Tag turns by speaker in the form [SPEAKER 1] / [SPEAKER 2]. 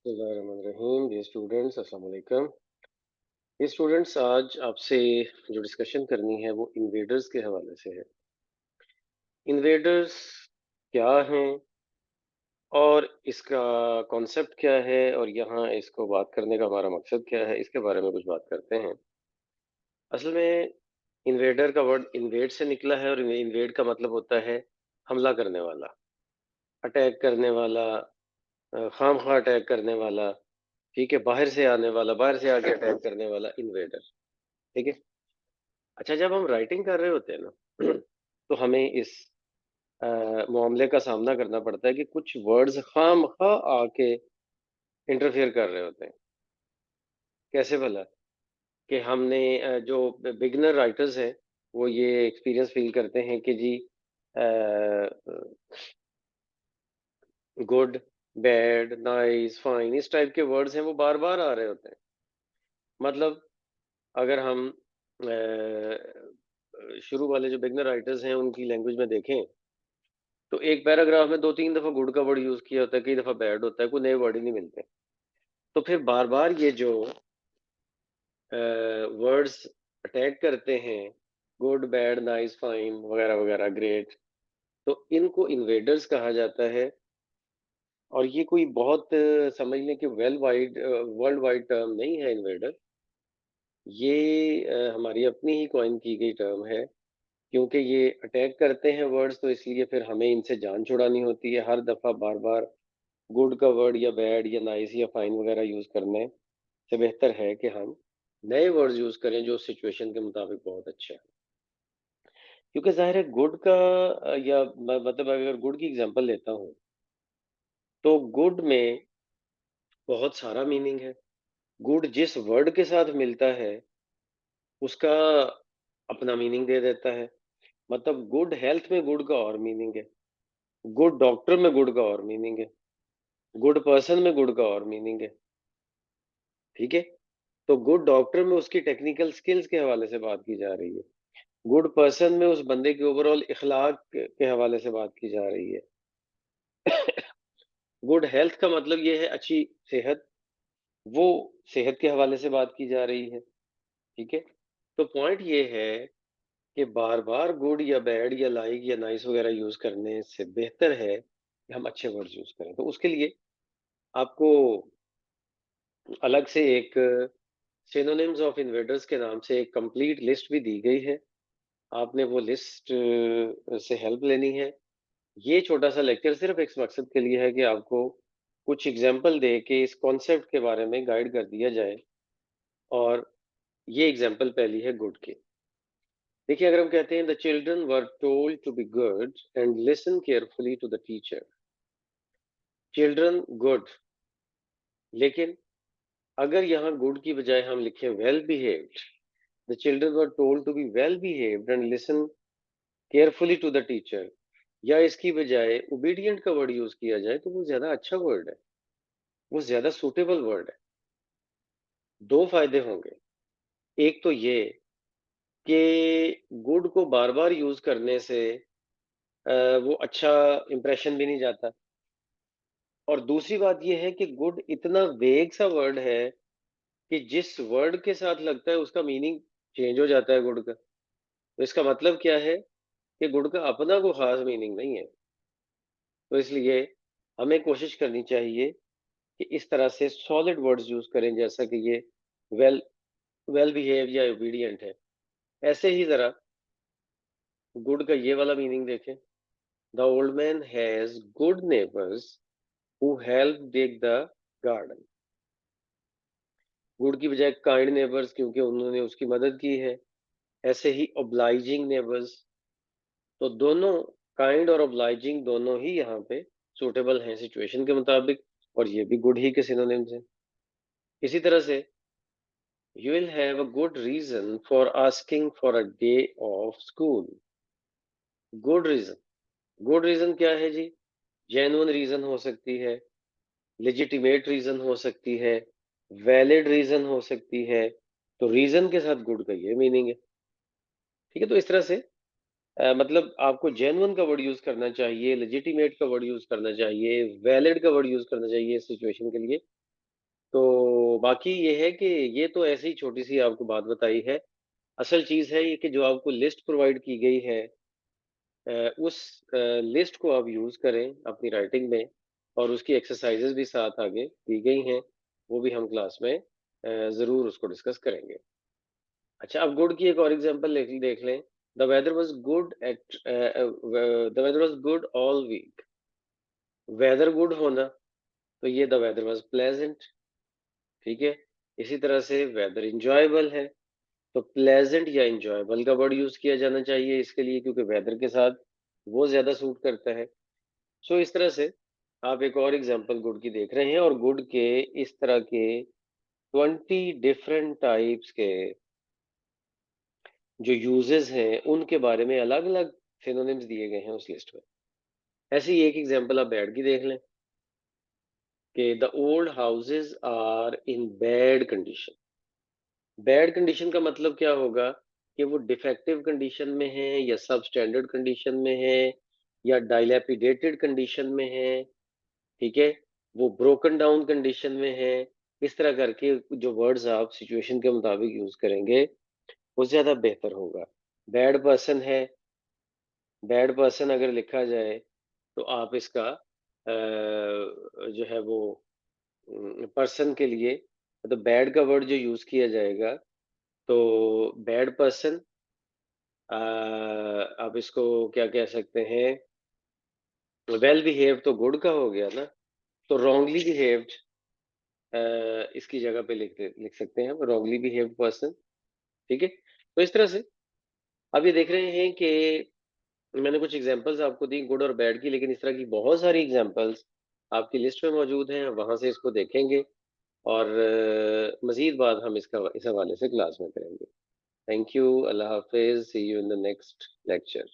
[SPEAKER 1] बिस्मिल्लाहिर्रहमानिर्रहीम। Dear students, अस्सलाम वालेकुम। ये स्टूडेंट्स, आज आपसे जो डिस्कशन करनी है वो इन्वेडर्स के हवाले से है। इन्वेडर्स क्या हैं और इसका कॉन्सेप्ट क्या है और यहाँ इसको बात करने का हमारा मकसद क्या है, इसके बारे में कुछ बात करते हैं। असल में इन्वेडर का वर्ड इन्वेड से निकला है और इन्वेड का मतलब होता है हमला करने वाला, अटैक करने वाला, खामखा अटैक करने वाला। ठीक है, बाहर से आने वाला, बाहर से आके अटैक करने वाला इन्वेडर। ठीक है। अच्छा, जब हम राइटिंग कर रहे होते हैं ना तो हमें इस मामले का सामना करना पड़ता है कि कुछ वर्ड्स खामखा आके इंटरफेयर कर रहे होते हैं। कैसे भला? कि हमने जो बिगिनर राइटर्स हैं वो ये एक्सपीरियंस फील करते हैं कि जी गुड, बैड, नाइस, फाइन, इस टाइप के वर्ड्स हैं वो बार बार आ रहे होते हैं। मतलब अगर हम शुरू वाले जो बिगिनर राइटर्स हैं उनकी लैंग्वेज में देखें तो एक पैराग्राफ में 2-3 दफ़ा गुड का वर्ड यूज़ किया होता है, कई दफ़ा बैड होता है, कोई नए वर्ड ही नहीं मिलते। तो फिर बार-बार ये जो वर्ड्स अटैक करते हैं, गुड, बैड, नाइस, फाइन वगैरह-वगैरह, ग्रेट, तो इनको इन्वेडर्स कहा जाता है। और ये कोई बहुत समझ लें कि वर्ल्ड वाइड टर्म नहीं है इन्वेडर। ये हमारी अपनी ही कॉइन की गई टर्म है, क्योंकि ये अटैक करते हैं वर्ड्स, तो इसलिए फिर हमें इनसे जान छुड़ानी होती है। हर दफ़ा बार-बार गुड का वर्ड या बैड या नाइस या फाइन वगैरह यूज करने से बेहतर है कि हम नए वर्ड्स यूज करें जो सिचुएशन के मुताबिक बहुत अच्छे हैं। क्योंकि जाहिर है गुड का मतलब अगर गुड की एग्जांपल लेता हूँ तो गुड में बहुत सारा मीनिंग है। गुड जिस वर्ड के साथ मिलता है उसका अपना मीनिंग दे देता है। मतलब गुड हेल्थ में गुड का और मीनिंग है, गुड डॉक्टर में गुड का और मीनिंग है, गुड पर्सन में गुड का और मीनिंग है। ठीक है। तो गुड डॉक्टर में उसकी टेक्निकल स्किल्स के हवाले से बात की जा रही है। गुड पर्सन में उस बंदे के ओवरऑल इखलाक के हवाले से बात की जा रही है। गुड हेल्थ का मतलब ये है अच्छी सेहत, वो सेहत के हवाले से बात की जा रही है। ठीक है। तो पॉइंट ये है कि बार बार गुड या बैड या लाइक या नाइस वगैरह यूज करने से बेहतर है कि हम अच्छे वर्ड्स यूज करें। तो उसके लिए आपको अलग से एक सिनोनिम्स ऑफ इन्वेडर्स के नाम से एक कंप्लीट लिस्ट भी दी गई है। आपने वो लिस्ट से हेल्प लेनी है। ये छोटा-सा लेक्चर सिर्फ इस मकसद के लिए है कि आपको कुछ एग्जांपल दे के इस कॉन्सेप्ट के बारे में गाइड कर दिया जाए। और ये एग्जांपल पहली है गुड की। देखिए, अगर हम कहते हैं the children were told to be good and listen carefully to the teacher. Children good, लेकिन अगर यहाँ गुड की बजाय हम लिखें well behaved, the children were told to be well behaved and listen carefully to the teacher, या इसकी बजाय ओबीडिएंट का वर्ड यूज किया जाए तो वो ज्यादा अच्छा वर्ड है, वो ज्यादा सूटेबल वर्ड है। दो फायदे होंगे। एक तो ये कि गुड को बार बार यूज करने से वो अच्छा इंप्रेशन भी नहीं जाता। और दूसरी बात ये है कि गुड इतना वेग सा वर्ड है कि जिस वर्ड के साथ लगता है उसका मीनिंग चेंज हो जाता है गुड का। तो इसका मतलब क्या है कि गुड का अपना कोई खास मीनिंग नहीं है। तो इसलिए हमें कोशिश करनी चाहिए कि इस तरह से सॉलिड वर्ड्स यूज करें, जैसा कि ये वेल वेल बिहेव या ओबीडिएंट है। ऐसे ही जरा गुड का ये वाला मीनिंग देखें। The old man has good neighbours who help dig the garden. Good की बजाय काइंड नेबर्स, क्योंकि उन्होंने उसकी मदद की है। ऐसे ही ओब्लाइजिंग नेबर्स। तो दोनों काइंड और ओब्लाइजिंग दोनों ही यहाँ पे सूटेबल हैं सिचुएशन के मुताबिक, और ये भी गुड ही के सिनोनिम्स हैं। इसी तरह से you will have a good reason for asking for a day off school. Good reason, good reason क्या है जी? जेन्युइन रीजन हो सकती है, लेजिटिमेट रीजन हो सकती है, वैलिड रीजन हो सकती है। तो रीजन के साथ गुड का ये मीनिंग है। ठीक है। तो इस तरह से मतलब आपको जेन्युइन का वर्ड यूज करना चाहिए, लेजिटिमेट का वर्ड यूज करना चाहिए, वैलिड का वर्ड यूज करना चाहिए इस सिचुएशन के लिए। तो बाकी ये है कि ये तो ऐसी ही छोटी-सी आपको बात बताई है। असल चीज़ है ये कि जो आपको लिस्ट प्रोवाइड की गई है उस लिस्ट को आप यूज़ करें अपनी राइटिंग में और उसकी एक्सरसाइज़ेज़ भी साथ आगे दी गई हैं, वो भी हम क्लास में ज़रूर उसको डिस्कस करेंगे। अच्छा, अब गुड की एक और एग्ज़ाम्पल देख लें। The weather was good at the weather was good all week. Weather good होना, तो ये द वेदर वाज़ प्लेज़ेंट, ठीक है? इसी तरह से वेदर एन्जॉयबल है, तो प्लेज़ेंट या एन्जॉयबल का वर्ड यूज़ किया जाना चाहिए इसके लिए क्योंकि वेदर के साथ वो ज़्यादा सूट करता है। सो इस तरह से आप एक और एग्जांपल गुड की देख रहे हैं और गुड के इस तरह के 20 डिफरेंट टाइप्स के जो यूजेस हैं उनके बारे में अलग-अलग सिनोनिम्स दिए गए हैं उस लिस्ट में। ऐसे ही एक एग्जांपल आप बैड की देख लें कि the old houses are in bad condition. Bad condition का मतलब क्या होगा कि वो डिफेक्टिव कंडीशन में है या सब स्टैंडर्ड कंडीशन में है या डाइलैपिडेटेड कंडीशन में है, ठीक है? वो ब्रोकन डाउन कंडीशन में है। इस तरह करके जो वर्ड्स आप सिचुएशन के मुताबिक यूज़ करेंगे, वो ज़्यादा बेहतर होगा। बैड पर्सन है, बैड पर्सन अगर लिखा जाए, तो आप इसका जो है वो पर्सन के लिए मतलब बैड का वर्ड जो यूज़ किया जाएगा, तो बैड पर्सन आप इसको क्या कह सकते हैं, वेल बिहेव्ड तो गुड का हो गया ना, तो रॉन्गली बिहेव्ड इसकी जगह पे लिख सकते हैं हम रॉन्गली बिहेव्ड पर्सन, ठीक है? तो इस तरह से आप ये देख रहे हैं कि मैंने कुछ एग्जांपल्स आपको दी गुड और बैड की, लेकिन इस तरह की बहुत सारी एग्जांपल्स आपकी लिस्ट में मौजूद हैं, वहां से इसको देखेंगे और मजीद बात हम इसका इस हवाले से क्लास में करेंगे। थैंक यू, अल्लाह हाफिज, see you in the next lecture.